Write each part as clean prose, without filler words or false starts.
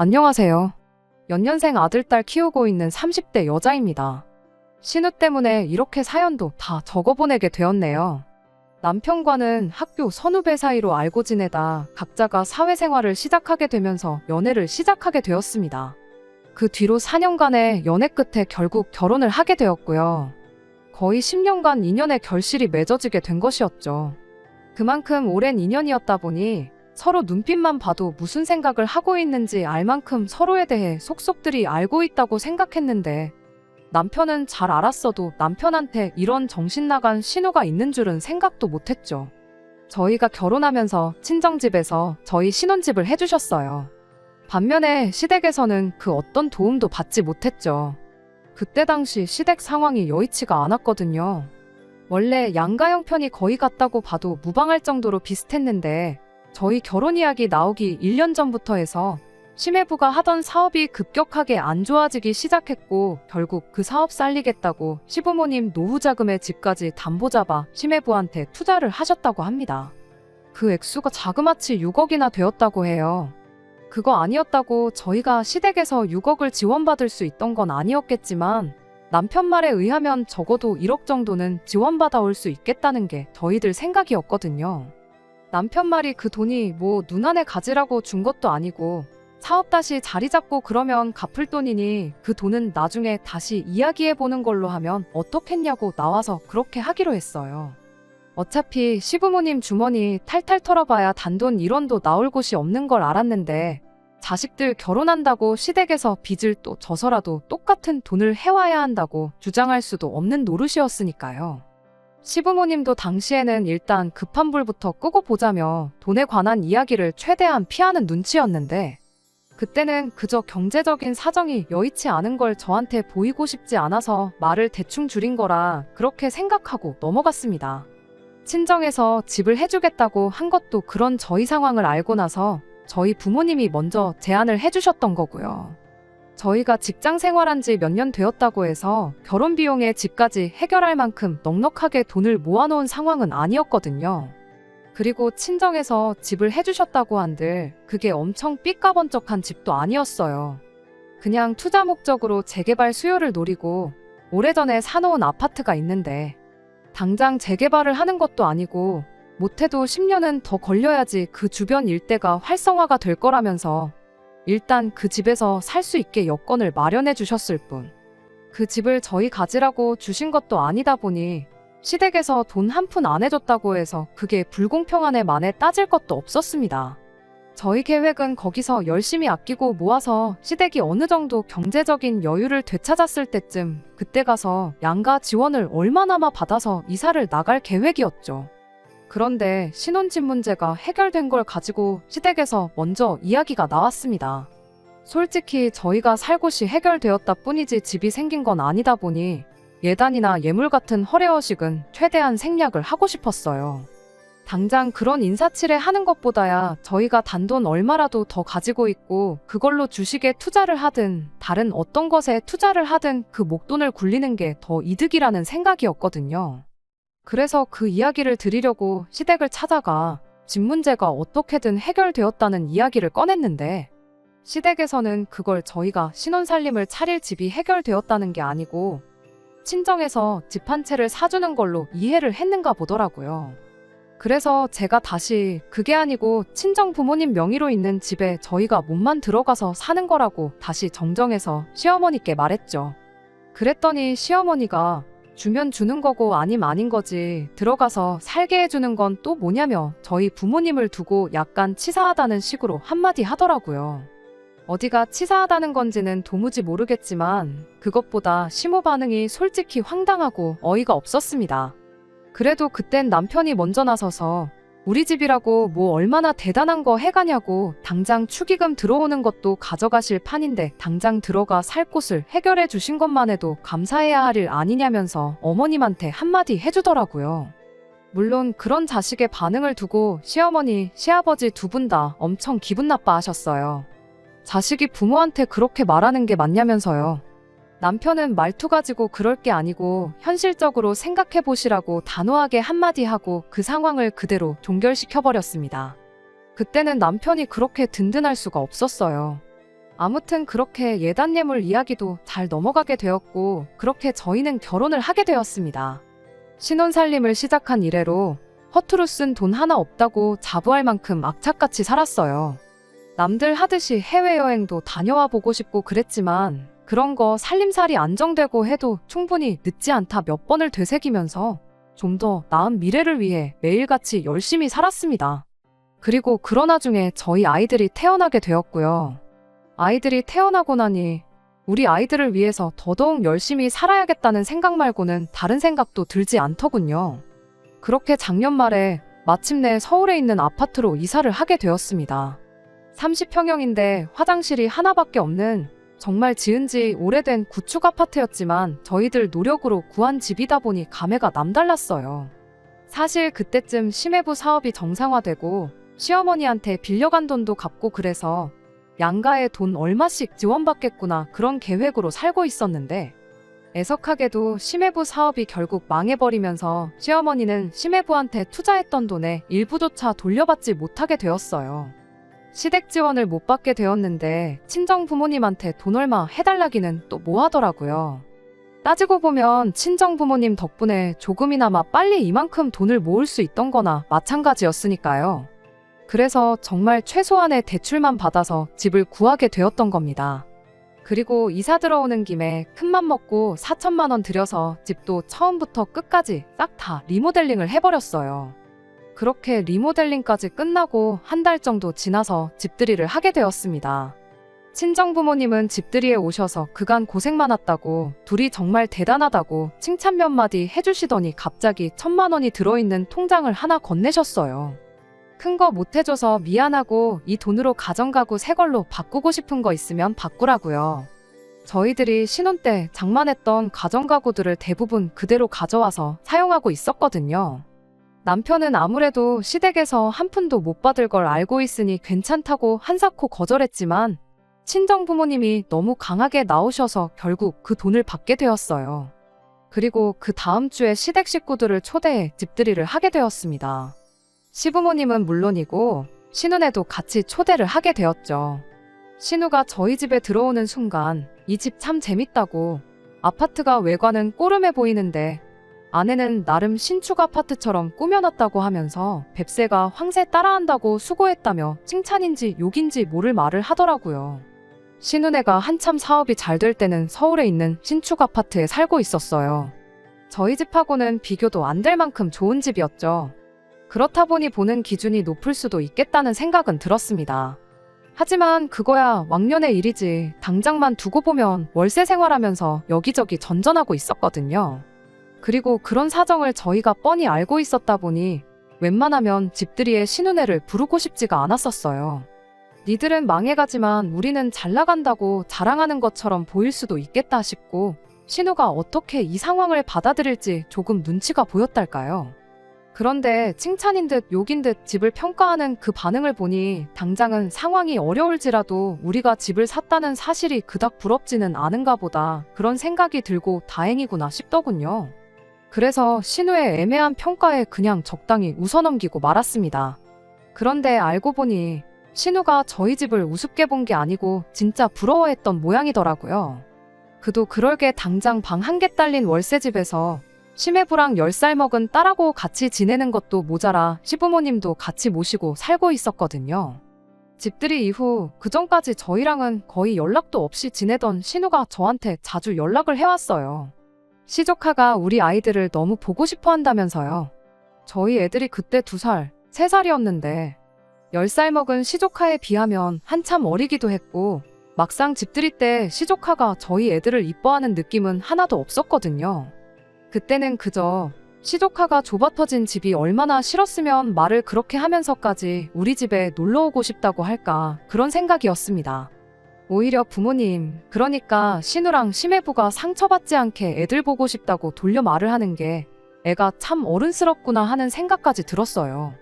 안녕하세요. 연년생 아들, 딸 키우고 있는 30대 여자입니다. 신우 때문에 이렇게 사연도 다 적어보내게 되었네요. 남편과는 학교 선후배 사이로 알고 지내다 각자가 사회생활을 시작하게 되면서 연애를 시작하게 되었습니다. 그 뒤로 4년간의 연애 끝에 결국 결혼을 하게 되었고요. 거의 10년간 인연의 결실이 맺어지게 된 것이었죠. 그만큼 오랜 인연이었다 보니 서로 눈빛만 봐도 무슨 생각을 하고 있는지 알 만큼 서로에 대해 속속들이 알고 있다고 생각했는데, 남편은 잘 알았어도 남편한테 이런 정신나간 신우가 있는 줄은 생각도 못했죠. 저희가 결혼하면서 친정집에서 저희 신혼집을 해주셨어요. 반면에 시댁에서는 그 어떤 도움도 받지 못했죠. 그때 당시 시댁 상황이 여의치가 않았거든요. 원래 양가 형편이 거의 같다고 봐도 무방할 정도로 비슷했는데, 저희 결혼 이야기 나오기 1년 전부터 해서 시매부가 하던 사업이 급격하게 안 좋아지기 시작했고, 결국 그 사업 살리겠다고 시부모님 노후 자금의 집까지 담보 잡아 시매부한테 투자를 하셨다고 합니다. 그 액수가 자그마치 6억이나 되었다고 해요. 그거 아니었다고 저희가 시댁에서 6억을 지원받을 수 있던 건 아니었겠지만, 남편 말에 의하면 적어도 1억 정도는 지원받아 올 수 있겠다는 게 저희들 생각이었거든요. 남편 말이 그 돈이 뭐 눈안에 가지라고 준 것도 아니고, 사업 다시 자리 잡고 그러면 갚을 돈이니 그 돈은 나중에 다시 이야기해보는 걸로 하면 어떻겠냐고 나와서 그렇게 하기로 했어요. 어차피 시부모님 주머니 탈탈 털어봐야 단돈 1원도 나올 곳이 없는 걸 알았는데, 자식들 결혼한다고 시댁에서 빚을 또 져서라도 똑같은 돈을 해와야 한다고 주장할 수도 없는 노릇이었으니까요. 시부모님도 당시에는 일단 급한 불부터 끄고 보자며 돈에 관한 이야기를 최대한 피하는 눈치였는데, 그때는 그저 경제적인 사정이 여의치 않은 걸 저한테 보이고 싶지 않아서 말을 대충 줄인 거라 그렇게 생각하고 넘어갔습니다. 친정에서 집을 해주겠다고 한 것도 그런 저희 상황을 알고 나서 저희 부모님이 먼저 제안을 해주셨던 거고요. 저희가 직장 생활한 지 몇 년 되었다고 해서 결혼 비용에 집까지 해결할 만큼 넉넉하게 돈을 모아놓은 상황은 아니었거든요. 그리고 친정에서 집을 해주셨다고 한들 그게 엄청 삐까번쩍한 집도 아니었어요. 그냥 투자 목적으로 재개발 수요를 노리고 오래전에 사놓은 아파트가 있는데, 당장 재개발을 하는 것도 아니고 못해도 10년은 더 걸려야지 그 주변 일대가 활성화가 될 거라면서 일단 그 집에서 살 수 있게 여건을 마련해 주셨을 뿐, 그 집을 저희 가지라고 주신 것도 아니다 보니 시댁에서 돈 한 푼 안 해줬다고 해서 그게 불공평하네 만에 따질 것도 없었습니다. 저희 계획은 거기서 열심히 아끼고 모아서 시댁이 어느 정도 경제적인 여유를 되찾았을 때쯤 그때 가서 양가 지원을 얼마나마 받아서 이사를 나갈 계획이었죠. 그런데 신혼집 문제가 해결된 걸 가지고 시댁에서 먼저 이야기가 나왔습니다. 솔직히 저희가 살 곳이 해결되었다 뿐이지 집이 생긴 건 아니다 보니 예단이나 예물 같은 허례허식은 최대한 생략을 하고 싶었어요. 당장 그런 인사치레 하는 것보다야 저희가 단돈 얼마라도 더 가지고 있고 그걸로 주식에 투자를 하든 다른 어떤 것에 투자를 하든 그 목돈을 굴리는 게 더 이득이라는 생각이었거든요. 그래서 그 이야기를 드리려고 시댁을 찾아가 집 문제가 어떻게든 해결되었다는 이야기를 꺼냈는데, 시댁에서는 그걸 저희가 신혼살림을 차릴 집이 해결되었다는 게 아니고 친정에서 집 한 채를 사주는 걸로 이해를 했는가 보더라고요. 그래서 제가 다시 그게 아니고 친정 부모님 명의로 있는 집에 저희가 몸만 들어가서 사는 거라고 다시 정정해서 시어머니께 말했죠. 그랬더니 시어머니가 주면 주는 거고 아님 아닌 거지 들어가서 살게 해주는 건 또 뭐냐며 저희 부모님을 두고 약간 치사하다는 식으로 한마디 하더라고요. 어디가 치사하다는 건지는 도무지 모르겠지만 그것보다 시모 반응이 솔직히 황당하고 어이가 없었습니다. 그래도 그땐 남편이 먼저 나서서 우리 집이라고 뭐 얼마나 대단한 거 해가냐고 당장 축의금 들어오는 것도 가져가실 판인데 당장 들어가 살 곳을 해결해 주신 것만 해도 감사해야 할 일 아니냐면서 어머님한테 한마디 해주더라고요. 물론 그런 자식의 반응을 두고 시어머니, 시아버지 두 분 다 엄청 기분 나빠하셨어요. 자식이 부모한테 그렇게 말하는 게 맞냐면서요. 남편은 말투 가지고 그럴 게 아니고 현실적으로 생각해보시라고 단호하게 한마디 하고 그 상황을 그대로 종결시켜버렸습니다. 그때는 남편이 그렇게 든든할 수가 없었어요. 아무튼 그렇게 예단예물 이야기도 잘 넘어가게 되었고 그렇게 저희는 결혼을 하게 되었습니다. 신혼살림을 시작한 이래로 허투루 쓴 돈 하나 없다고 자부할 만큼 악착같이 살았어요. 남들 하듯이 해외여행도 다녀와 보고 싶고 그랬지만 그런 거 살림살이 안정되고 해도 충분히 늦지 않다 몇 번을 되새기면서 좀 더 나은 미래를 위해 매일같이 열심히 살았습니다. 그리고 그런 와중에 저희 아이들이 태어나게 되었고요. 아이들이 태어나고 나니 우리 아이들을 위해서 더더욱 열심히 살아야겠다는 생각 말고는 다른 생각도 들지 않더군요. 그렇게 작년 말에 마침내 서울에 있는 아파트로 이사를 하게 되었습니다. 30평형인데 화장실이 하나밖에 없는 정말 지은 지 오래된 구축 아파트였지만 저희들 노력으로 구한 집이다 보니 감회가 남달랐어요. 사실 그때쯤 심해부 사업이 정상화되고 시어머니한테 빌려간 돈도 갚고 그래서 양가에 돈 얼마씩 지원받겠구나 그런 계획으로 살고 있었는데 애석하게도 심해부 사업이 결국 망해버리면서 시어머니는 심해부한테 투자했던 돈의 일부조차 돌려받지 못하게 되었어요. 시댁 지원을 못 받게 되었는데 친정 부모님한테 돈 얼마 해달라기는 또 뭐 하더라고요. 따지고 보면 친정 부모님 덕분에 조금이나마 빨리 이만큼 돈을 모을 수 있던 거나 마찬가지였으니까요. 그래서 정말 최소한의 대출만 받아서 집을 구하게 되었던 겁니다. 그리고 이사 들어오는 김에 큰맘 먹고 4천만 원 들여서 집도 처음부터 끝까지 싹 다 리모델링을 해버렸어요. 그렇게 리모델링까지 끝나고 한 달 정도 지나서 집들이를 하게 되었습니다. 친정부모님은 집들이에 오셔서 그간 고생 많았다고 둘이 정말 대단하다고 칭찬 몇 마디 해주시더니 갑자기 1,000만 원이 들어있는 통장을 하나 건네셨어요. 큰 거 못 해줘서 미안하고 이 돈으로 가정가구 새 걸로 바꾸고 싶은 거 있으면 바꾸라고요. 저희들이 신혼 때 장만했던 가정가구들을 대부분 그대로 가져와서 사용하고 있었거든요. 남편은 아무래도 시댁에서 한 푼도 못 받을 걸 알고 있으니 괜찮다고 한사코 거절했지만 친정 부모님이 너무 강하게 나오셔서 결국 그 돈을 받게 되었어요. 그리고 그 다음 주에 시댁 식구들을 초대해 집들이를 하게 되었습니다. 시부모님은 물론이고 신우네도 같이 초대를 하게 되었죠. 신우가 저희 집에 들어오는 순간 이 집 참 재밌다고 아파트가 외관은 꼬름해 보이는데 아내는 나름 신축 아파트처럼 꾸며놨다고 하면서 뱁새가 황새 따라한다고 수고했다며 칭찬인지 욕인지 모를 말을 하더라고요. 신우네가 한참 사업이 잘 될 때는 서울에 있는 신축 아파트에 살고 있었어요. 저희 집하고는 비교도 안 될 만큼 좋은 집이었죠. 그렇다 보니 보는 기준이 높을 수도 있겠다는 생각은 들었습니다. 하지만 그거야 왕년의 일이지 당장만 두고 보면 월세 생활하면서 여기저기 전전하고 있었거든요. 그리고 그런 사정을 저희가 뻔히 알고 있었다 보니 웬만하면 집들이에 신우네를 부르고 싶지가 않았었어요. 니들은 망해가지만 우리는 잘 나간다고 자랑하는 것처럼 보일 수도 있겠다 싶고 신우가 어떻게 이 상황을 받아들일지 조금 눈치가 보였달까요. 그런데 칭찬인 듯 욕인 듯 집을 평가하는 그 반응을 보니 당장은 상황이 어려울지라도 우리가 집을 샀다는 사실이 그닥 부럽지는 않은가 보다 그런 생각이 들고 다행이구나 싶더군요. 그래서 신우의 애매한 평가에 그냥 적당히 웃어넘기고 말았습니다. 그런데 알고 보니 신우가 저희 집을 우습게 본 게 아니고 진짜 부러워했던 모양이더라고요. 그도 그럴게 당장 방 한 개 딸린 월세집에서 심해부랑 10살 먹은 딸하고 같이 지내는 것도 모자라 시부모님도 같이 모시고 살고 있었거든요. 집들이 이후 그전까지 저희랑은 거의 연락도 없이 지내던 신우가 저한테 자주 연락을 해왔어요. 시조카가 우리 아이들을 너무 보고 싶어 한다면서요. 저희 애들이 그때 2살, 3살이었는데 10살 먹은 시조카에 비하면 한참 어리기도 했고 막상 집들이 때 시조카가 저희 애들을 이뻐하는 느낌은 하나도 없었거든요. 그때는 그저 시조카가 좁아터진 집이 얼마나 싫었으면 말을 그렇게 하면서까지 우리 집에 놀러오고 싶다고 할까 그런 생각이었습니다. 오히려 부모님, 그러니까 신우랑 심해부가 상처받지 않게 애들 보고 싶다고 돌려 말을 하는 게 애가 참 어른스럽구나 하는 생각까지 들었어요.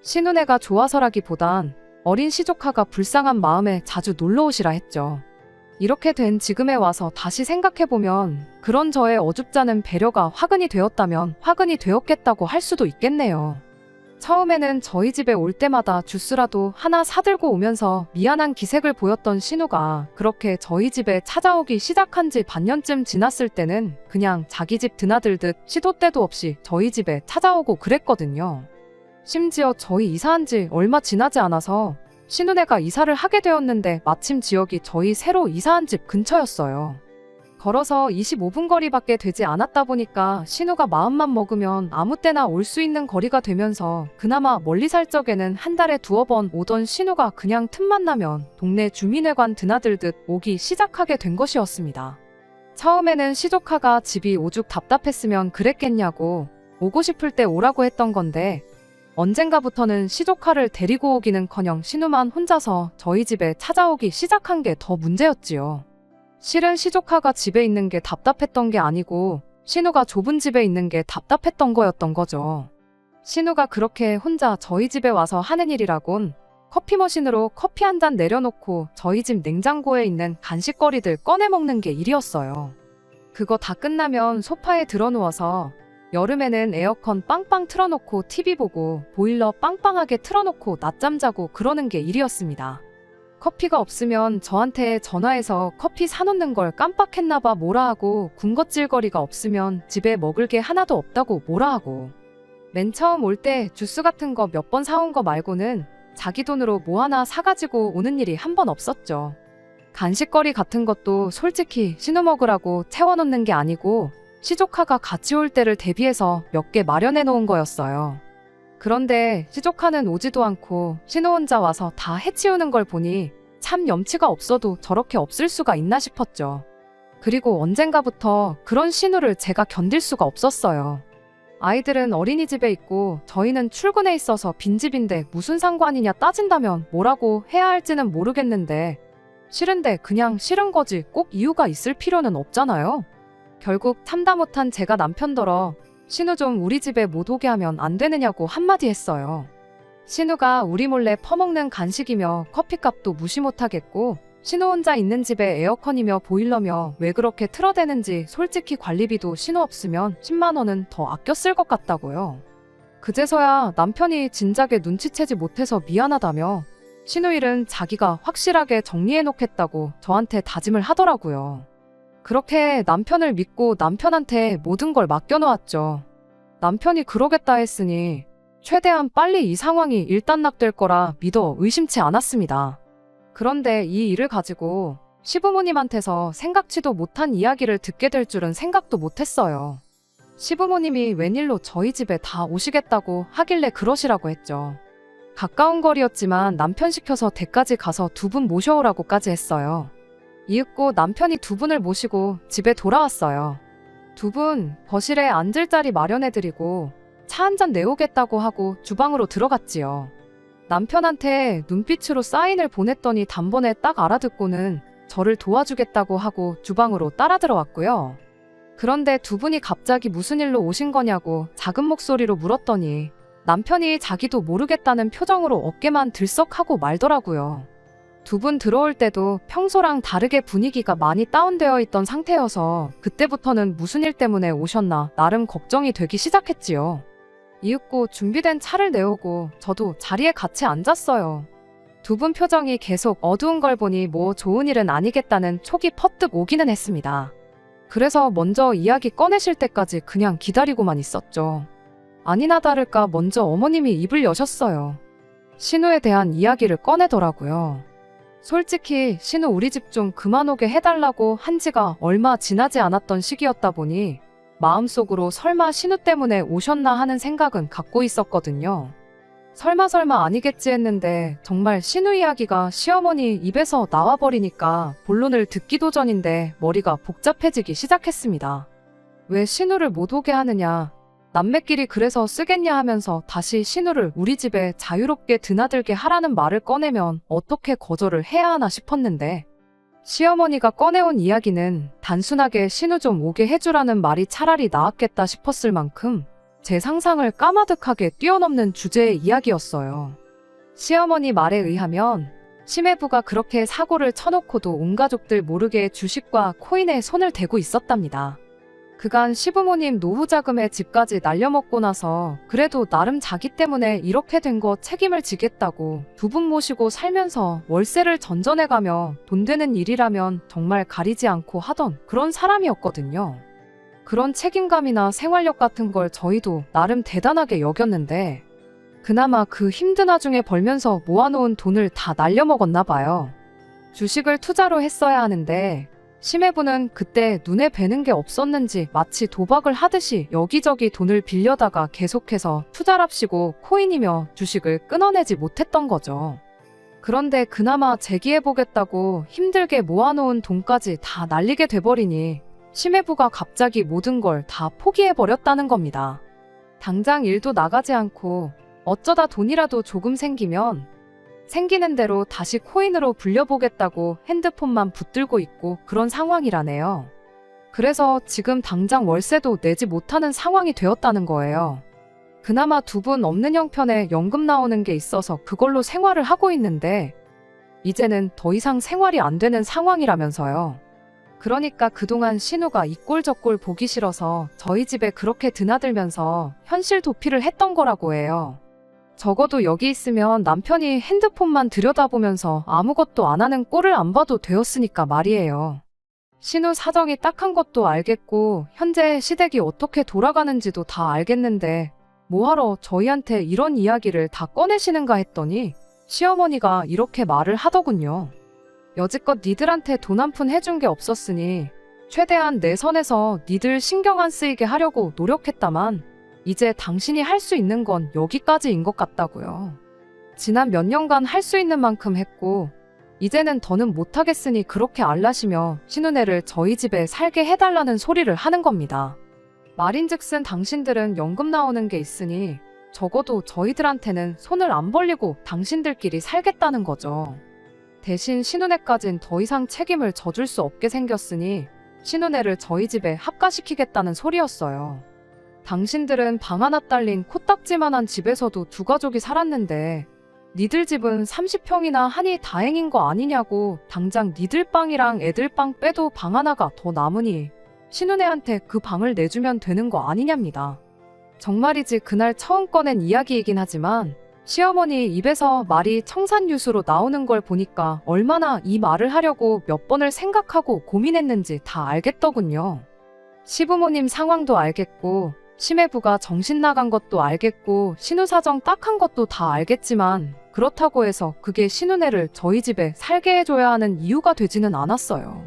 신우네가 좋아서라기보단 어린 시조카가 불쌍한 마음에 자주 놀러오시라 했죠. 이렇게 된 지금에 와서 다시 생각해보면 그런 저의 어줍잖은 배려가 화근이 되었다면 화근이 되었겠다고 할 수도 있겠네요. 처음에는 저희 집에 올 때마다 주스라도 하나 사들고 오면서 미안한 기색을 보였던 신우가 그렇게 저희 집에 찾아오기 시작한 지 반년쯤 지났을 때는 그냥 자기 집 드나들듯 시도 때도 없이 저희 집에 찾아오고 그랬거든요. 심지어 저희 이사한 지 얼마 지나지 않아서 신우네가 이사를 하게 되었는데 마침 지역이 저희 새로 이사한 집 근처였어요. 걸어서 25분 거리밖에 되지 않았다 보니까 신우가 마음만 먹으면 아무 때나 올 수 있는 거리가 되면서 그나마 멀리 살 적에는 한 달에 2번 오던 신우가 그냥 틈만 나면 동네 주민회관 드나들듯 오기 시작하게 된 것이었습니다. 처음에는 시조카가 집이 오죽 답답했으면 그랬겠냐고 오고 싶을 때 오라고 했던 건데 언젠가부터는 시조카를 데리고 오기는커녕 신우만 혼자서 저희 집에 찾아오기 시작한 게 더 문제였지요. 실은 시조카가 집에 있는 게 답답했던 게 아니고 신우가 좁은 집에 있는 게 답답했던 거였던 거죠. 신우가 그렇게 혼자 저희 집에 와서 하는 일이라곤 커피 머신으로 커피 한 잔 내려놓고 저희 집 냉장고에 있는 간식거리들 꺼내 먹는 게 일이었어요. 그거 다 끝나면 소파에 들어누워서 여름에는 에어컨 빵빵 틀어놓고 TV 보고 보일러 빵빵하게 틀어놓고 낮잠 자고 그러는 게 일이었습니다. 커피가 없으면 저한테 전화해서 커피 사놓는 걸 깜빡했나봐 뭐라 하고 군것질거리가 없으면 집에 먹을 게 하나도 없다고 뭐라 하고 맨 처음 올 때 주스 같은 거 몇 번 사온 거 말고는 자기 돈으로 뭐 하나 사가지고 오는 일이 한 번 없었죠. 간식거리 같은 것도 솔직히 신우 먹으라고 채워놓는 게 아니고 시조카가 같이 올 때를 대비해서 몇 개 마련해 놓은 거였어요. 그런데 시조카는 오지도 않고 신우 혼자 와서 다 해치우는 걸 보니 참 염치가 없어도 저렇게 없을 수가 있나 싶었죠. 그리고 언젠가부터 그런 신우를 제가 견딜 수가 없었어요. 아이들은 어린이집에 있고 저희는 출근해 있어서 빈집인데 무슨 상관이냐 따진다면 뭐라고 해야 할지는 모르겠는데 싫은데 그냥 싫은 거지 꼭 이유가 있을 필요는 없잖아요. 결국 참다 못한 제가 남편더러 신우 좀 우리 집에 못 오게 하면 안 되느냐고 한마디 했어요. 신우가 우리 몰래 퍼먹는 간식이며 커피값도 무시 못하겠고 신우 혼자 있는 집에 에어컨이며 보일러며 왜 그렇게 틀어대는지 솔직히 관리비도 신우 없으면 10만 원은 더 아껴 쓸 것 같다고요. 그제서야 남편이 진작에 눈치채지 못해서 미안하다며 신우 일은 자기가 확실하게 정리해놓겠다고 저한테 다짐을 하더라고요. 그렇게 남편을 믿고 남편한테 모든 걸 맡겨놓았죠. 남편이 그러겠다 했으니 최대한 빨리 이 상황이 일단락될 거라 믿어 의심치 않았습니다. 그런데 이 일을 가지고 시부모님한테서 생각지도 못한 이야기를 듣게 될 줄은 생각도 못했어요. 시부모님이 웬일로 저희 집에 다 오시겠다고 하길래 그러시라고 했죠. 가까운 거리였지만 남편 시켜서 댁까지 가서 2분 모셔오라고까지 했어요. 이윽고 남편이 2분을 모시고 집에 돌아왔어요. 2분 거실에 앉을 자리 마련해드리고 차 한 잔 내오겠다고 하고 주방으로 들어갔지요. 남편한테 눈빛으로 사인을 보냈더니 단번에 딱 알아듣고는 저를 도와주겠다고 하고 주방으로 따라 들어왔고요. 그런데 2분이 갑자기 무슨 일로 오신 거냐고 작은 목소리로 물었더니 남편이 자기도 모르겠다는 표정으로 어깨만 들썩하고 말더라고요. 2분 들어올 때도 평소랑 다르게 분위기가 많이 다운되어 있던 상태여서 그때부터는 무슨 일 때문에 오셨나 나름 걱정이 되기 시작했지요. 이윽고 준비된 차를 내오고 저도 자리에 같이 앉았어요. 2분 표정이 계속 어두운 걸 보니 뭐 좋은 일은 아니겠다는 촉이 퍼뜩 오기는 했습니다. 그래서 먼저 이야기 꺼내실 때까지 그냥 기다리고만 있었죠. 아니나 다를까 먼저 어머님이 입을 여셨어요. 신우에 대한 이야기를 꺼내더라고요. 솔직히 신우 우리 집 좀 그만 오게 해달라고 한 지가 얼마 지나지 않았던 시기였다 보니 마음속으로 설마 신우 때문에 오셨나 하는 생각은 갖고 있었거든요. 설마 아니겠지 했는데 정말 신우 이야기가 시어머니 입에서 나와버리니까 본론을 듣기도 전인데 머리가 복잡해지기 시작했습니다. 왜 신우를 못 오게 하느냐, 남매끼리 그래서 쓰겠냐 하면서 다시 신우를 우리 집에 자유롭게 드나들게 하라는 말을 꺼내면 어떻게 거절을 해야 하나 싶었는데 시어머니가 꺼내온 이야기는 단순하게 신우 좀 오게 해주라는 말이 차라리 나았겠다 싶었을 만큼 제 상상을 까마득하게 뛰어넘는 주제의 이야기였어요. 시어머니 말에 의하면 심해부가 그렇게 사고를 쳐놓고도 온 가족들 모르게 주식과 코인에 손을 대고 있었답니다. 그간 시부모님 노후 자금에 집까지 날려먹고 나서 그래도 나름 자기 때문에 이렇게 된 거 책임을 지겠다고 두 분 모시고 살면서 월세를 전전해가며 돈 되는 일이라면 정말 가리지 않고 하던 그런 사람이었거든요. 그런 책임감이나 생활력 같은 걸 저희도 나름 대단하게 여겼는데 그나마 그 힘든 와중에 벌면서 모아놓은 돈을 다 날려먹었나 봐요. 주식을 투자로 했어야 하는데 심해부는 그때 눈에 뵈는 게 없었는지 마치 도박을 하듯이 여기저기 돈을 빌려다가 계속해서 투자랍시고 코인이며 주식을 끊어내지 못했던 거죠. 그런데 그나마 재기해보겠다고 힘들게 모아놓은 돈까지 다 날리게 돼버리니 심해부가 갑자기 모든 걸 다 포기해버렸다는 겁니다. 당장 일도 나가지 않고 어쩌다 돈이라도 조금 생기면 생기는 대로 다시 코인으로 불려보겠다고 핸드폰만 붙들고 있고 그런 상황이라네요. 그래서 지금 당장 월세도 내지 못하는 상황이 되었다는 거예요. 그나마 두 분 없는 형편에 연금 나오는 게 있어서 그걸로 생활을 하고 있는데 이제는 더 이상 생활이 안 되는 상황이라면서요. 그러니까 그동안 신우가 이 꼴 저 꼴 보기 싫어서 저희 집에 그렇게 드나들면서 현실 도피를 했던 거라고 해요. 적어도 여기 있으면 남편이 핸드폰만 들여다보면서 아무것도 안 하는 꼴을 안 봐도 되었으니까 말이에요. 신우 사정이 딱한 것도 알겠고 현재 시댁이 어떻게 돌아가는지도 다 알겠는데 뭐하러 저희한테 이런 이야기를 다 꺼내시는가 했더니 시어머니가 이렇게 말을 하더군요. 여지껏 니들한테 돈 한 푼 해준 게 없었으니 최대한 내 선에서 니들 신경 안 쓰이게 하려고 노력했다만 이제 당신이 할 수 있는 건 여기까지인 것 같다고요. 지난 몇 년간 할 수 있는 만큼 했고 이제는 더는 못하겠으니 그렇게 알라시며 신우네를 저희 집에 살게 해달라는 소리를 하는 겁니다. 말인즉슨 당신들은 연금 나오는 게 있으니 적어도 저희들한테는 손을 안 벌리고 당신들끼리 살겠다는 거죠. 대신 신우네까진 더 이상 책임을 져줄 수 없게 생겼으니 신우네를 저희 집에 합가시키겠다는 소리였어요. 당신들은 방 하나 딸린 코딱지만한 집에서도 두 가족이 살았는데 니들 집은 30평이나 하니 다행인 거 아니냐고 당장 니들 방이랑 애들 방 빼도 방 하나가 더 남으니 신우네한테 그 방을 내주면 되는 거 아니냐입니다. 정말이지 그날 처음 꺼낸 이야기이긴 하지만 시어머니 입에서 말이 청산유수로 나오는 걸 보니까 얼마나 이 말을 하려고 몇 번을 생각하고 고민했는지 다 알겠더군요. 시부모님 상황도 알겠고 심해부가 정신 나간 것도 알겠고 신우 사정 딱한 것도 다 알겠지만 그렇다고 해서 그게 신우네를 저희 집에 살게 해줘야 하는 이유가 되지는 않았어요.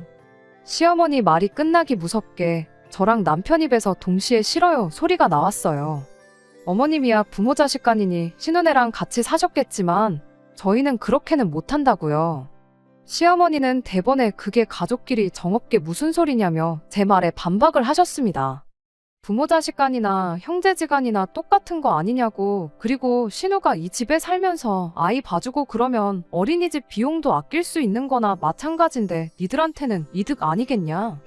시어머니 말이 끝나기 무섭게 저랑 남편 입에서 동시에 싫어요 소리가 나왔어요. 어머님이야 부모 자식 간이니 신우네랑 같이 사셨겠지만 저희는 그렇게는 못한다고요. 시어머니는 대번에 그게 가족끼리 정없게 무슨 소리냐며 제 말에 반박을 하셨습니다. 부모 자식간이나 형제지간이나 똑같은 거 아니냐고. 그리고 신우가 이 집에 살면서 아이 봐주고 그러면 어린이집 비용도 아낄 수 있는 거나 마찬가지인데 니들한테는 이득 아니겠냐.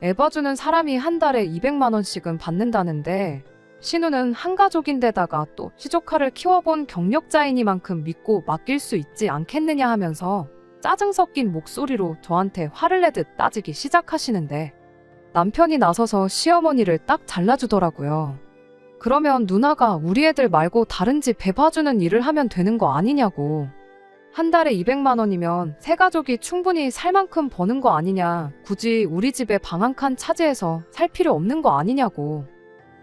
애 봐주는 사람이 한 달에 200만 원씩은 받는다는데 신우는 한 가족인데다가 또 시조카를 키워본 경력자이니만큼 믿고 맡길 수 있지 않겠느냐 하면서 짜증 섞인 목소리로 저한테 화를 내듯 따지기 시작하시는데 남편이 나서서 시어머니를 딱 잘라주더라고요. 그러면 누나가 우리 애들 말고 다른 집 애 봐주는 일을 하면 되는 거 아니냐고. 한 달에 200만 원이면 세 가족이 충분히 살 만큼 버는 거 아니냐. 굳이 우리 집에 방 한 칸 차지해서 살 필요 없는 거 아니냐고.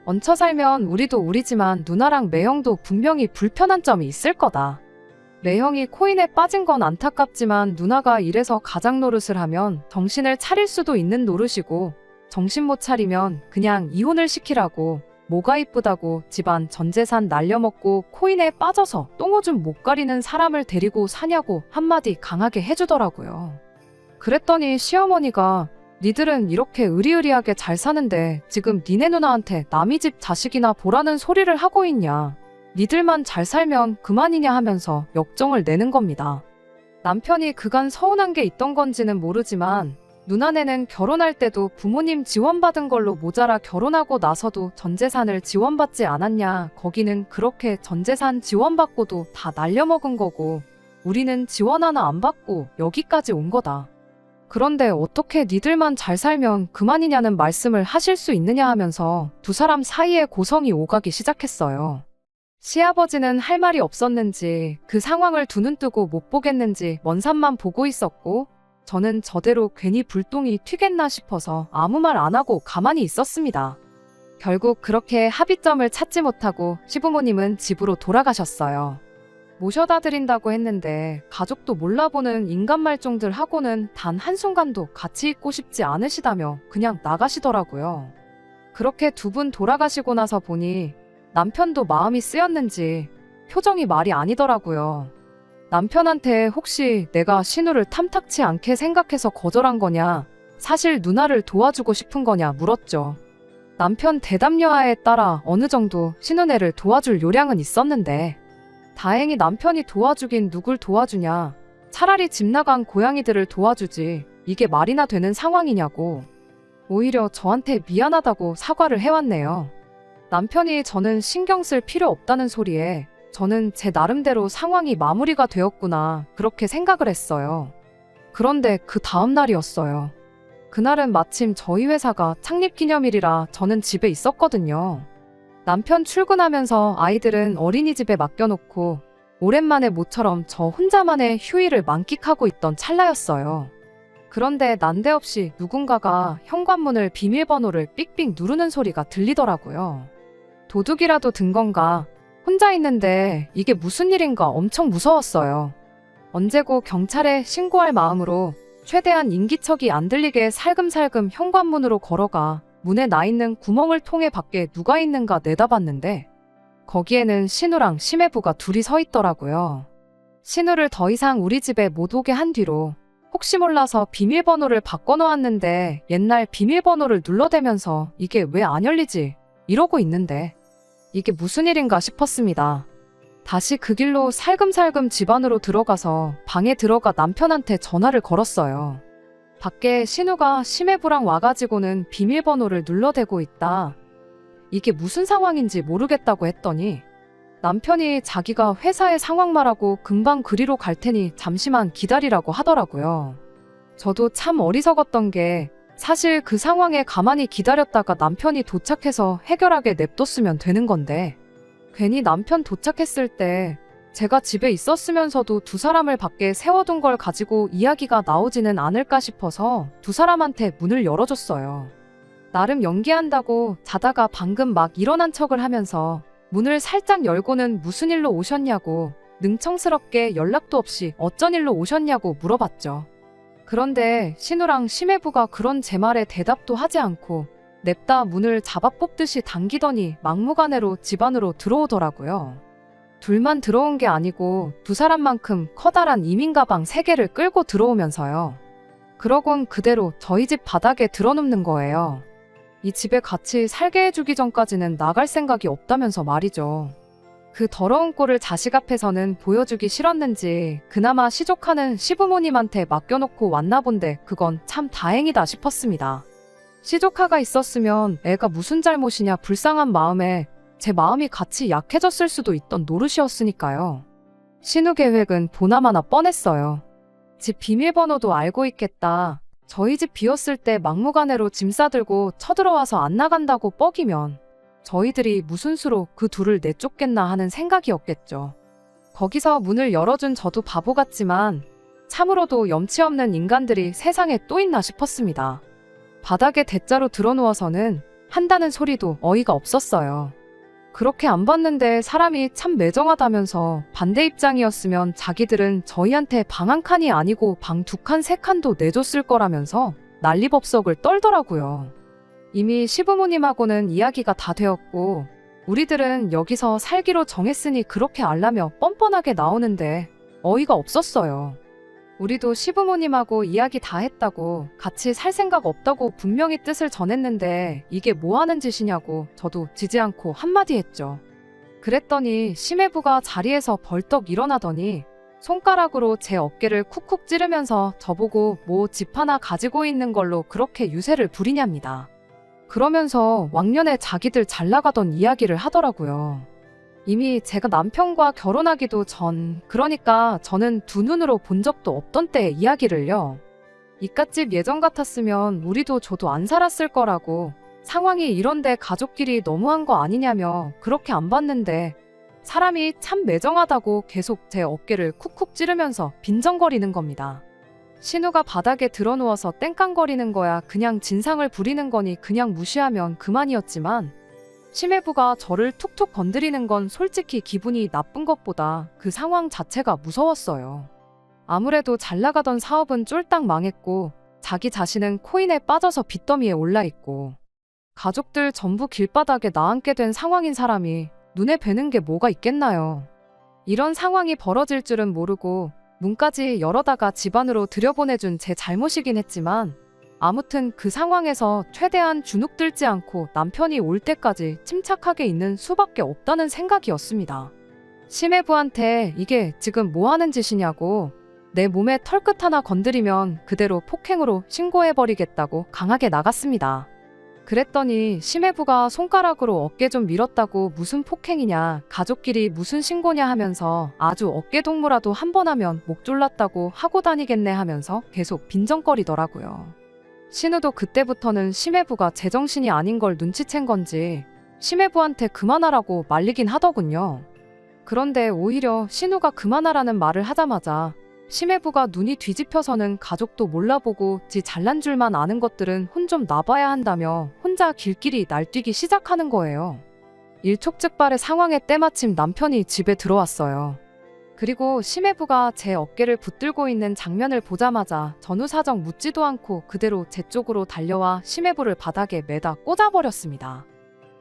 얹혀 살면 우리도 우리지만 누나랑 매형도 분명히 불편한 점이 있을 거다. 매형이 코인에 빠진 건 안타깝지만 누나가 이래서 가장 노릇을 하면 정신을 차릴 수도 있는 노릇이고 정신 못 차리면 그냥 이혼을 시키라고. 뭐가 이쁘다고 집안 전 재산 날려먹고 코인에 빠져서 똥오줌 못 가리는 사람을 데리고 사냐고 한마디 강하게 해주더라고요. 그랬더니 시어머니가 니들은 이렇게 의리의리하게 잘 사는데 지금 니네 누나한테 남의 집 자식이나 보라는 소리를 하고 있냐. 니들만 잘 살면 그만이냐 하면서 역정을 내는 겁니다. 남편이 그간 서운한 게 있던 건지는 모르지만 누나네는 결혼할 때도 부모님 지원받은 걸로 모자라 결혼하고 나서도 전재산을 지원받지 않았냐. 거기는 그렇게 전재산 지원받고도 다 날려먹은 거고 우리는 지원 하나 안 받고 여기까지 온 거다. 그런데 어떻게 니들만 잘 살면 그만이냐는 말씀을 하실 수 있느냐 하면서 두 사람 사이에 고성이 오가기 시작했어요. 시아버지는 할 말이 없었는지 그 상황을 두 눈 뜨고 못 보겠는지 먼 산만 보고 있었고, 저는 저대로 괜히 불똥이 튀겠나 싶어서 아무 말 안 하고 가만히 있었습니다. 결국 그렇게 합의점을 찾지 못하고 시부모님은 집으로 돌아가셨어요. 모셔다 드린다고 했는데 가족도 몰라보는 인간 말종들 하고는 단 한순간도 같이 있고 싶지 않으시다며 그냥 나가시더라고요. 그렇게 두 분 돌아가시고 나서 보니 남편도 마음이 쓰였는지 표정이 말이 아니더라고요. 남편한테 혹시 내가 신우를 탐탁치 않게 생각해서 거절한 거냐, 사실 누나를 도와주고 싶은 거냐 물었죠. 남편 대답 여하에 따라 어느 정도 신우네를 도와줄 요량은 있었는데, 다행히 남편이 도와주긴 누굴 도와주냐, 차라리 집 나간 고양이들을 도와주지 이게 말이나 되는 상황이냐고 오히려 저한테 미안하다고 사과를 해왔네요. 남편이 저는 신경 쓸 필요 없다는 소리에 저는 제 나름대로 상황이 마무리가 되었구나 그렇게 생각을 했어요. 그런데 그 다음 날이었어요. 그날은 마침 저희 회사가 창립기념일이라 저는 집에 있었거든요. 남편 출근하면서 아이들은 어린이집에 맡겨놓고 오랜만에 모처럼 저 혼자만의 휴일을 만끽하고 있던 찰나였어요. 그런데 난데없이 누군가가 현관문을 비밀번호를 삑삑 누르는 소리가 들리더라고요. 도둑이라도 든 건가? 혼자 있는데 이게 무슨 일인가 엄청 무서웠어요. 언제고 경찰에 신고할 마음으로 최대한 인기척이 안 들리게 살금살금 현관문으로 걸어가 문에 나 있는 구멍을 통해 밖에 누가 있는가 내다봤는데 거기에는 신우랑 심해부가 둘이 서 있더라고요. 신우를 더 이상 우리 집에 못 오게 한 뒤로 혹시 몰라서 비밀번호를 바꿔놓았는데 옛날 비밀번호를 눌러대면서 이게 왜 안 열리지? 이러고 있는데 이게 무슨 일인가 싶었습니다. 다시 그 길로 살금살금 집 안으로 들어가서 방에 들어가 남편한테 전화를 걸었어요. 밖에 신우가 심해부랑 와가지고는 비밀번호를 눌러대고 있다. 이게 무슨 상황인지 모르겠다고 했더니 남편이 자기가 회사의 상황 말하고 금방 그리로 갈 테니 잠시만 기다리라고 하더라고요. 저도 참 어리석었던 게 사실 그 상황에 가만히 기다렸다가 남편이 도착해서 해결하게 냅뒀으면 되는 건데 괜히 남편 도착했을 때 제가 집에 있었으면서도 두 사람을 밖에 세워둔 걸 가지고 이야기가 나오지는 않을까 싶어서 두 사람한테 문을 열어줬어요. 나름 연기한다고 자다가 방금 막 일어난 척을 하면서 문을 살짝 열고는 무슨 일로 오셨냐고 능청스럽게 연락도 없이 어쩐 일로 오셨냐고 물어봤죠. 그런데 신우랑 심해부가 그런 제 말에 대답도 하지 않고 냅다 문을 잡아 뽑듯이 당기더니 막무가내로 집 안으로 들어오더라고요. 둘만 들어온 게 아니고 두 사람만큼 커다란 이민 가방 3개를 끌고 들어오면서요. 그러곤 그대로 저희 집 바닥에 드러눕는 거예요. 이 집에 같이 살게 해주기 전까지는 나갈 생각이 없다면서 말이죠. 그 더러운 꼴을 자식 앞에서는 보여주기 싫었는지 그나마 시족하는 시부모님한테 맡겨놓고 왔나 본데 그건 참 다행이다 싶었습니다. 시조카가 있었으면 애가 무슨 잘못이냐 불쌍한 마음에 제 마음이 같이 약해졌을 수도 있던 노릇이었으니까요. 신우 계획은 보나마나 뻔했어요. 집 비밀번호도 알고 있겠다. 저희 집 비었을 때 막무가내로 짐 싸들고 쳐들어와서 안 나간다고 뻐기면 저희들이 무슨 수로 그 둘을 내쫓겠나 하는 생각이었겠죠. 거기서 문을 열어준 저도 바보 같지만 참으로도 염치 없는 인간들이 세상에 또 있나 싶었습니다. 바닥에 대자로 드러누워서는 한다는 소리도 어이가 없었어요. 그렇게 안 봤는데 사람이 참 매정하다면서 반대 입장이었으면 자기들은 저희한테 방 한 칸이 아니고 방 2칸, 3칸도 내줬을 거라면서 난리법석을 떨더라고요. 이미 시부모님하고는 이야기가 다 되었고 우리들은 여기서 살기로 정했으니 그렇게 알라며 뻔뻔하게 나오는데 어이가 없었어요. 우리도 시부모님하고 이야기 다 했다고 같이 살 생각 없다고 분명히 뜻을 전했는데 이게 뭐 하는 짓이냐고 저도 지지 않고 한마디 했죠. 그랬더니 심해부가 자리에서 벌떡 일어나더니 손가락으로 제 어깨를 쿡쿡 찌르면서 저보고 뭐 집 하나 가지고 있는 걸로 그렇게 유세를 부리냐입니다. 그러면서 왕년에 자기들 잘 나가던 이야기를 하더라고요. 이미 제가 남편과 결혼하기도 전, 그러니까 저는 두 눈으로 본 적도 없던 때의 이야기를요. 이깟집 예전 같았으면 우리도 저도 안 살았을 거라고, 상황이 이런데 가족끼리 너무한 거 아니냐며 그렇게 안 봤는데 사람이 참 매정하다고 계속 제 어깨를 쿡쿡 찌르면서 빈정거리는 겁니다. 신우가 바닥에 드러누워서 땡깡거리는 거야 그냥 진상을 부리는 거니 그냥 무시하면 그만이었지만, 심해부가 저를 툭툭 건드리는 건 솔직히 기분이 나쁜 것보다 그 상황 자체가 무서웠어요. 아무래도 잘 나가던 사업은 쫄딱 망했고, 자기 자신은 코인에 빠져서 빚더미에 올라있고, 가족들 전부 길바닥에 나앉게 된 상황인 사람이 눈에 뵈는 게 뭐가 있겠나요. 이런 상황이 벌어질 줄은 모르고 문까지 열어다가 집안으로 들여보내준 제 잘못이긴 했지만, 아무튼 그 상황에서 최대한 주눅들지 않고 남편이 올 때까지 침착하게 있는 수밖에 없다는 생각이었습니다. 심해부한테 이게 지금 뭐 하는 짓이냐고, 내 몸에 털끝 하나 건드리면 그대로 폭행으로 신고해버리겠다고 강하게 나갔습니다. 그랬더니 심해부가 손가락으로 어깨 좀 밀었다고 무슨 폭행이냐, 가족끼리 무슨 신고냐 하면서 아주 어깨 동무라도 한 번 하면 목 졸랐다고 하고 다니겠네 하면서 계속 빈정거리더라고요. 신우도 그때부터는 심해부가 제정신이 아닌 걸 눈치챈 건지 심해부한테 그만하라고 말리긴 하더군요. 그런데 오히려 신우가 그만하라는 말을 하자마자 심해부가 눈이 뒤집혀서는 가족도 몰라보고 지 잘난 줄만 아는 것들은 혼 좀 놔봐야 한다며 혼자 길길이 날뛰기 시작하는 거예요. 일촉즉발의 상황에 때마침 남편이 집에 들어왔어요. 그리고 심해부가 제 어깨를 붙들고 있는 장면을 보자마자 전후사정 묻지도 않고 그대로 제 쪽으로 달려와 심해부를 바닥에 매다 꽂아버렸습니다.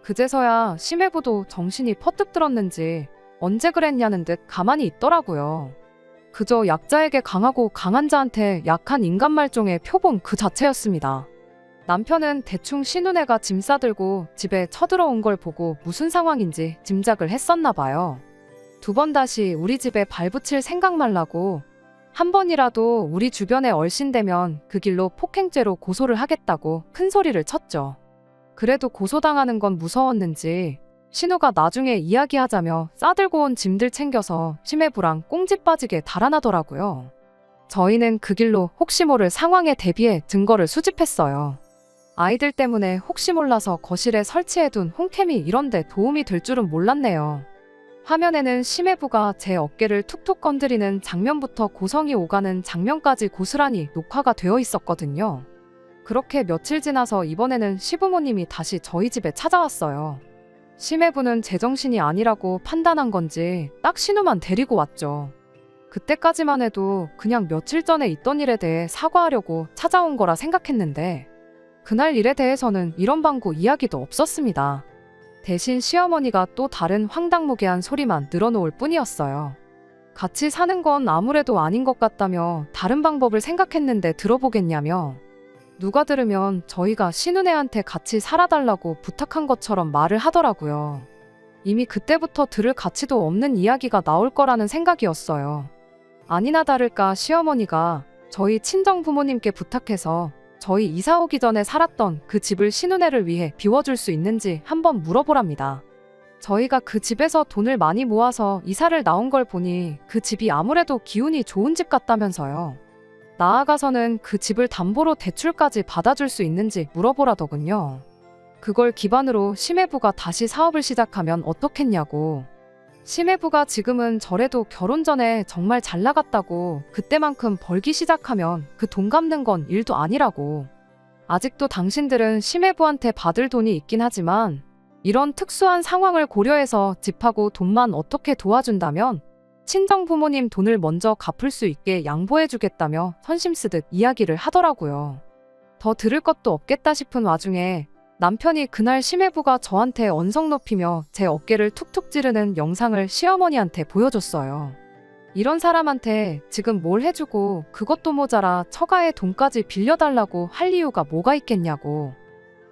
그제서야 심해부도 정신이 퍼뜩 들었는지 언제 그랬냐는 듯 가만히 있더라고요. 그저 약자에게 강하고 강한 자한테 약한 인간 말종의 표본 그 자체였습니다. 남편은 대충 신우네가 짐 싸들고 집에 쳐들어온 걸 보고 무슨 상황인지 짐작을 했었나 봐요. 두 번 다시 우리 집에 발붙일 생각 말라고, 한 번이라도 우리 주변에 얼씬되면 그 길로 폭행죄로 고소를 하겠다고 큰 소리를 쳤죠. 그래도 고소당하는 건 무서웠는지 신우가 나중에 이야기하자며 싸들고 온 짐들 챙겨서 심해부랑 꽁지 빠지게 달아나더라고요. 저희는 그 길로 혹시 모를 상황에 대비해 증거를 수집했어요. 아이들 때문에 혹시 몰라서 거실에 설치해둔 홈캠이 이런데 도움이 될 줄은 몰랐네요. 화면에는 심해부가 제 어깨를 툭툭 건드리는 장면부터 고성이 오가는 장면까지 고스란히 녹화가 되어 있었거든요. 그렇게 며칠 지나서 이번에는 시부모님이 다시 저희 집에 찾아왔어요. 심해부는 제정신이 아니라고 판단한 건지 딱 신우만 데리고 왔죠. 그때까지만 해도 그냥 며칠 전에 있던 일에 대해 사과하려고 찾아온 거라 생각했는데, 그날 일에 대해서는 이런 방구 이야기도 없었습니다. 대신 시어머니가 또 다른 황당무계한 소리만 늘어놓을 뿐이었어요. 같이 사는 건 아무래도 아닌 것 같다며 다른 방법을 생각했는데 들어보겠냐며, 누가 들으면 저희가 신우네한테 같이 살아달라고 부탁한 것처럼 말을 하더라고요. 이미 그때부터 들을 가치도 없는 이야기가 나올 거라는 생각이었어요. 아니나 다를까 시어머니가 저희 친정부모님께 부탁해서 저희 이사 오기 전에 살았던 그 집을 신우네를 위해 비워줄 수 있는지 한번 물어보랍니다. 저희가 그 집에서 돈을 많이 모아서 이사를 나온 걸 보니 그 집이 아무래도 기운이 좋은 집 같다면서요. 나아가서는 그 집을 담보로 대출까지 받아줄 수 있는지 물어보라더군요. 그걸 기반으로 심해부가 다시 사업을 시작하면 어떻겠냐고. 심해부가 지금은 저래도 결혼 전에 정말 잘 나갔다고, 그때만큼 벌기 시작하면 그 돈 갚는 건 일도 아니라고. 아직도 당신들은 심해부한테 받을 돈이 있긴 하지만 이런 특수한 상황을 고려해서 집하고 돈만 어떻게 도와준다면 친정 부모님 돈을 먼저 갚을 수 있게 양보해주겠다며 선심 쓰듯 이야기를 하더라고요. 더 들을 것도 없겠다 싶은 와중에 남편이 그날 심해부가 저한테 언성 높이며 제 어깨를 툭툭 찌르는 영상을 시어머니한테 보여줬어요. 이런 사람한테 지금 뭘 해주고 그것도 모자라 처가의 돈까지 빌려달라고 할 이유가 뭐가 있겠냐고.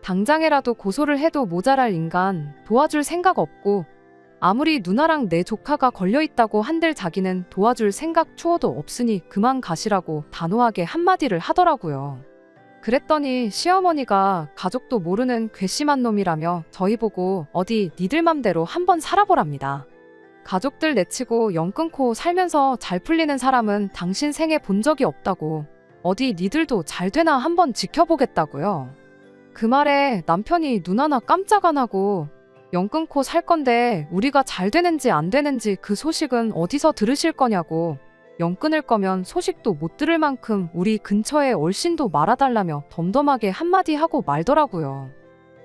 당장에라도 고소를 해도 모자랄 인간, 도와줄 생각 없고 아무리 누나랑 내 조카가 걸려있다고 한들 자기는 도와줄 생각 추호도 없으니 그만 가시라고 단호하게 한마디를 하더라고요. 그랬더니 시어머니가 가족도 모르는 괘씸한 놈이라며 저희 보고 어디 니들 맘대로 한번 살아보랍니다. 가족들 내치고 영 끊고 살면서 잘 풀리는 사람은 당신 생에 본 적이 없다고. 어디 니들도 잘 되나 한번 지켜보겠다고요. 그 말에 남편이 눈 하나 깜짝 안 하고 연 끊고 살 건데 우리가 잘 되는지 안 되는지 그 소식은 어디서 들으실 거냐고, 연 끊을 거면 소식도 못 들을 만큼 우리 근처에 얼씬도 말아달라며 덤덤하게 한마디 하고 말더라고요.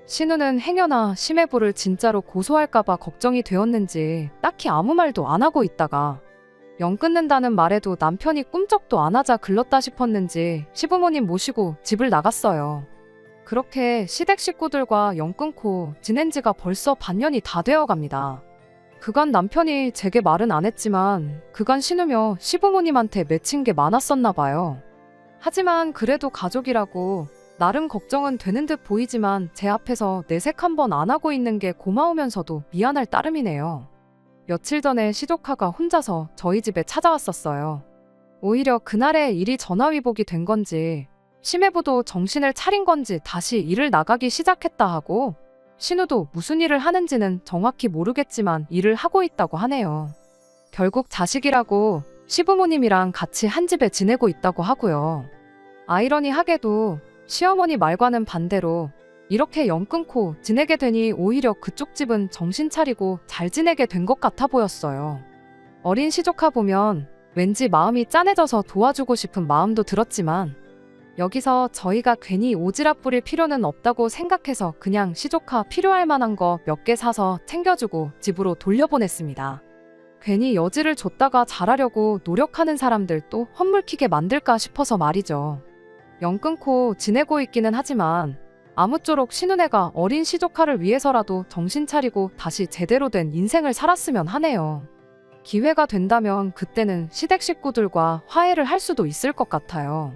신우는 행여나 심해부를 진짜로 고소할까봐 걱정이 되었는지 딱히 아무 말도 안 하고 있다가 연 끊는다는 말에도 남편이 꿈쩍도 안 하자 글렀다 싶었는지 시부모님 모시고 집을 나갔어요. 그렇게 시댁 식구들과 연 끊고 지낸 지가 벌써 반년이 다 되어 갑니다. 그간 남편이 제게 말은 안 했지만 그간 신우며 시부모님한테 맺힌 게 많았었나 봐요. 하지만 그래도 가족이라고 나름 걱정은 되는 듯 보이지만 제 앞에서 내색 한번 안 하고 있는 게 고마우면서도 미안할 따름이네요. 며칠 전에 시조카가 혼자서 저희 집에 찾아왔었어요. 오히려 그날에 일이 전화위복이 된 건지 심해부도 정신을 차린 건지 다시 일을 나가기 시작했다 하고, 신우도 무슨 일을 하는지는 정확히 모르겠지만 일을 하고 있다고 하네요. 결국 자식이라고 시부모님이랑 같이 한 집에 지내고 있다고 하고요. 아이러니하게도 시어머니 말과는 반대로 이렇게 연 끊고 지내게 되니 오히려 그쪽 집은 정신 차리고 잘 지내게 된 것 같아 보였어요. 어린 시조카 보면 왠지 마음이 짠해져서 도와주고 싶은 마음도 들었지만 여기서 저희가 괜히 오지랖 부릴 필요는 없다고 생각해서 그냥 시조카 필요할 만한 거 몇 개 사서 챙겨주고 집으로 돌려보냈습니다. 괜히 여지를 줬다가 잘하려고 노력하는 사람들 또 헛물키게 만들까 싶어서 말이죠. 연 끊고 지내고 있기는 하지만 아무쪼록 신우네가 어린 시조카를 위해서라도 정신 차리고 다시 제대로 된 인생을 살았으면 하네요. 기회가 된다면 그때는 시댁 식구들과 화해를 할 수도 있을 것 같아요.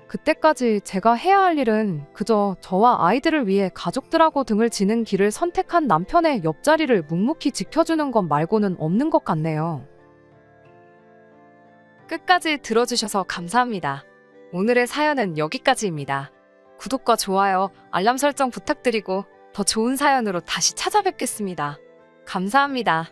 그때까지 제가 해야 할 일은 그저 저와 아이들을 위해 가족들하고 등을 지는 길을 선택한 남편의 옆자리를 묵묵히 지켜주는 것 말고는 없는 것 같네요. 끝까지 들어주셔서 감사합니다. 오늘의 사연은 여기까지입니다. 구독과 좋아요, 알람 설정 부탁드리고 더 좋은 사연으로 다시 찾아뵙겠습니다. 감사합니다.